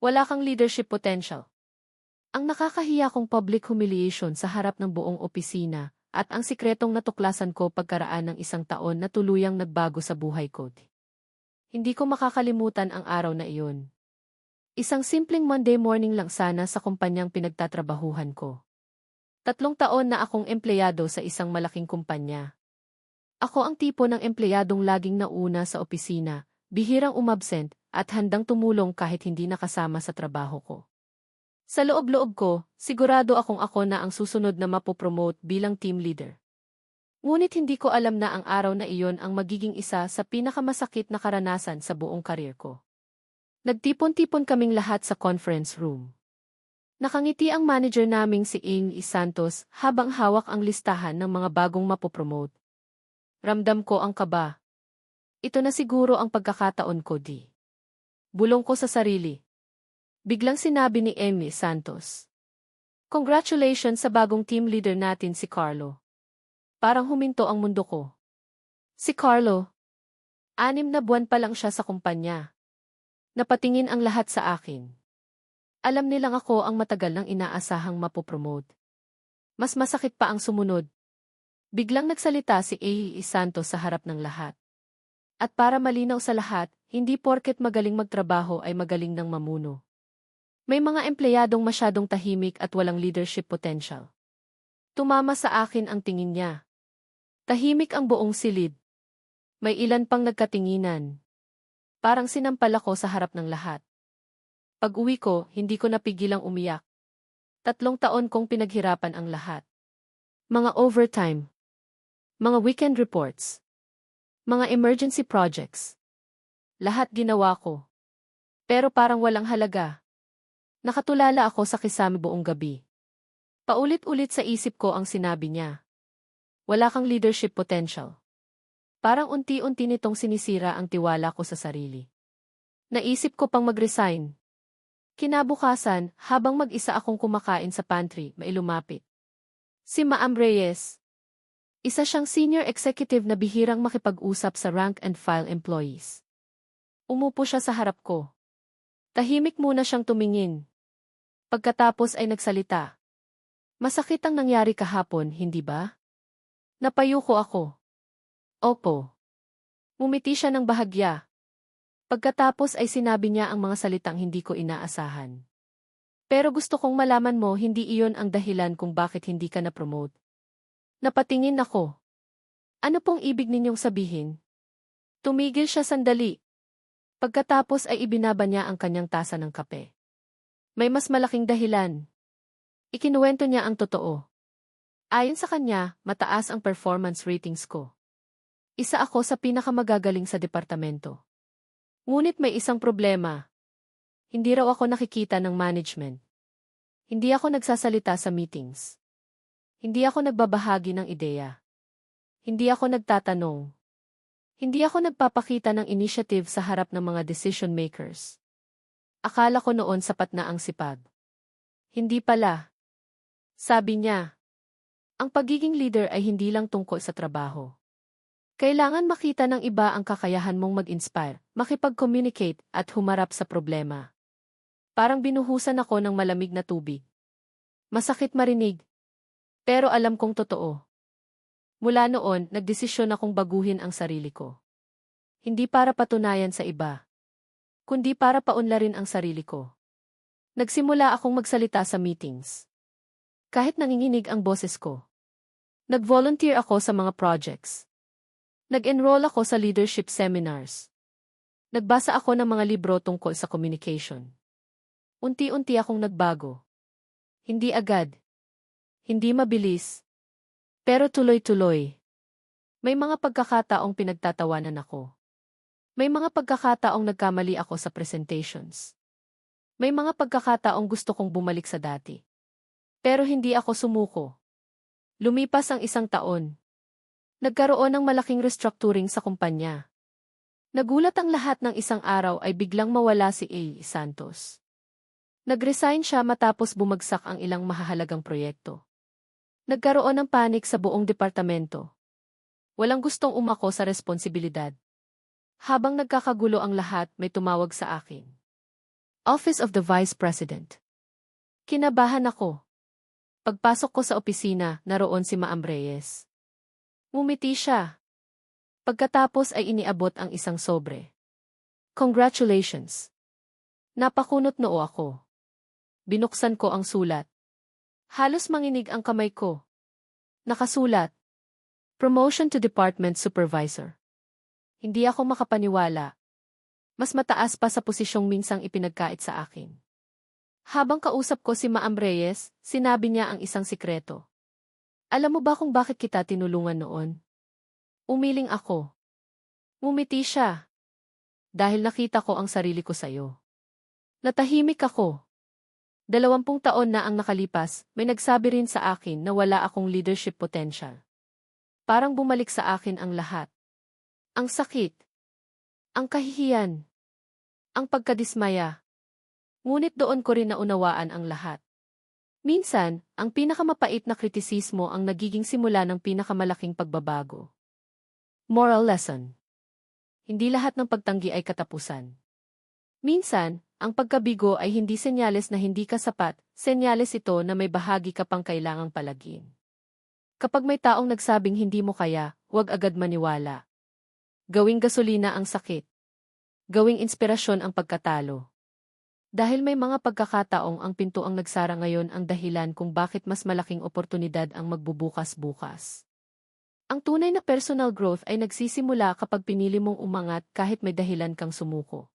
Wala kang leadership potential. Ang nakakahiya kong public humiliation sa harap ng buong opisina at ang sikretong natuklasan ko pagkaraan ng 1 taon na tuluyang nagbago sa buhay ko. Hindi ko makakalimutan ang araw na iyon. Isang simpleng Monday morning lang sana sa kumpanyang pinagtatrabahuhan ko. 3 taon na akong empleyado sa isang malaking kumpanya. Ako ang tipo ng empleyadong laging nauna sa opisina, bihirang umabsent, at handang tumulong kahit hindi nakasama sa trabaho ko. Sa loob-loob ko, sigurado akong ako na ang susunod na mapopromote bilang team leader. Ngunit hindi ko alam na ang araw na iyon ang magiging isa sa pinakamasakit na karanasan sa buong karir ko. Nagtipon-tipon kaming lahat sa conference room. Nakangiti ang manager naming si Ing Santos habang hawak ang listahan ng mga bagong mapopromote. Ramdam ko ang kaba. Ito na siguro ang pagkakataon ko di. Bulong ko sa sarili. Biglang sinabi ni Ing Santos. Congratulations sa bagong team leader natin si Carlo. Parang huminto ang mundo ko. Si Carlo. 6 na buwan pa lang siya sa kumpanya. Napatingin ang lahat sa akin. Alam nilang ako ang matagal nang inaasahang mapopromote. Mas masakit pa ang sumunod. Biglang nagsalita si A.E. Santos sa harap ng lahat. At para malinaw sa lahat, hindi porket magaling magtrabaho ay magaling nang mamuno. May mga empleyadong masyadong tahimik at walang leadership potential. Tumama sa akin ang tingin niya. Tahimik ang buong silid. May ilan pang nagkatinginan. Parang sinampal ako sa harap ng lahat. Pag-uwi ko, hindi ko napigilang umiyak. 3 taon kong pinaghirapan ang lahat. Mga overtime. Mga weekend reports. Mga emergency projects. Lahat ginawa ko. Pero parang walang halaga. Nakatulala ako sa kisame buong gabi. Paulit-ulit sa isip ko ang sinabi niya. Wala kang leadership potential. Parang unti-unti nitong sinisira ang tiwala ko sa sarili. Naisip ko pang mag-resign. Kinabukasan, habang mag-isa akong kumakain sa pantry, may lumapit. Si Ma'am Reyes. Isa siyang senior executive na bihirang makipag-usap sa rank and file employees. Umupo siya sa harap ko. Tahimik muna siyang tumingin. Pagkatapos ay nagsalita. Masakit ang nangyari kahapon, hindi ba? Napayuko ako. Opo. Ngumiti siya ng bahagya. Pagkatapos ay sinabi niya ang mga salitang hindi ko inaasahan. Pero gusto kong malaman mo hindi iyon ang dahilan kung bakit hindi ka na-promote. Napatingin ako. Ano pong ibig ninyong sabihin? Tumigil siya sandali. Pagkatapos ay ibinaba niya ang kanyang tasa ng kape. May mas malaking dahilan. Ikinuwento niya ang totoo. Ayon sa kanya, mataas ang performance ratings ko. Isa ako sa pinakamagagaling sa departamento. Ngunit may isang problema. Hindi raw ako nakikita ng management. Hindi ako nagsasalita sa meetings. Hindi ako nagbabahagi ng ideya. Hindi ako nagtatanong. Hindi ako nagpapakita ng initiative sa harap ng mga decision makers. Akala ko noon sapat na ang sipag. Hindi pala. Sabi niya, ang pagiging leader ay hindi lang tungkol sa trabaho. Kailangan makita ng iba ang kakayahan mong mag-inspire, makipag-communicate, at humarap sa problema. Parang binuhusan ako ng malamig na tubig. Masakit marinig. Pero alam kong totoo. Mula noon, nagdesisyon akong baguhin ang sarili ko. Hindi para patunayan sa iba, kundi para paunlarin ang sarili ko. Nagsimula akong magsalita sa meetings. Kahit nanginginig ang boses ko. Nag-volunteer ako sa mga projects. Nag-enroll ako sa leadership seminars. Nagbasa ako ng mga libro tungkol sa communication. Unti-unti akong nagbago. Hindi agad. Hindi mabilis. Pero tuloy-tuloy. May mga pagkakataong pinagtatawanan ako. May mga pagkakataong nagkamali ako sa presentations. May mga pagkakataong gusto kong bumalik sa dati. Pero hindi ako sumuko. Lumipas ang 1 taon. Nagkaroon ng malaking restructuring sa kumpanya. Nagulat ang lahat ng isang araw ay biglang mawala si A. Santos. Nag-resign siya matapos bumagsak ang ilang mahahalagang proyekto. Nagkaroon ng panik sa buong departamento. Walang gustong umako sa responsibilidad. Habang nagkakagulo ang lahat, may tumawag sa akin. Office of the Vice President. Kinabahan ako. Pagpasok ko sa opisina, naroon si Ma'am Reyes. Ngumiti siya. Pagkatapos ay iniabot ang isang sobre. Congratulations. Napakunot noo ako. Binuksan ko ang sulat. Halos manginig ang kamay ko. Nakasulat. Promotion to Department Supervisor. Hindi ako makapaniwala. Mas mataas pa sa posisyong minsang ipinagkait sa akin. Habang kausap ko si Ma'am Reyes, sinabi niya ang isang sikreto. Alam mo ba kung bakit kita tinulungan noon? Umiling ako. Ngumiti siya. Dahil nakita ko ang sarili ko sa'yo. Natahimik ako. 20 taon na ang nakalipas, may nagsabi rin sa akin na wala akong leadership potential. Parang bumalik sa akin ang lahat. Ang sakit. Ang kahihiyan. Ang pagkadismaya. Ngunit doon ko rin naunawaan ang lahat. Minsan, ang pinakamapait na kritisismo ang nagiging simula ng pinakamalaking pagbabago. Moral lesson. Hindi lahat ng pagtanggi ay katapusan. Minsan, ang pagkabigo ay hindi senyales na hindi ka sapat, senyales ito na may bahagi ka pang kailangang palagin. Kapag may taong nagsabing hindi mo kaya, huwag agad maniwala. Gawing gasolina ang sakit. Gawing inspirasyon ang pagkatalo. Dahil may mga pagkakataong ang pinto ang nagsara ngayon ang dahilan kung bakit mas malaking oportunidad ang magbubukas-bukas. Ang tunay na personal growth ay nagsisimula kapag pinili mong umangat kahit may dahilan kang sumuko.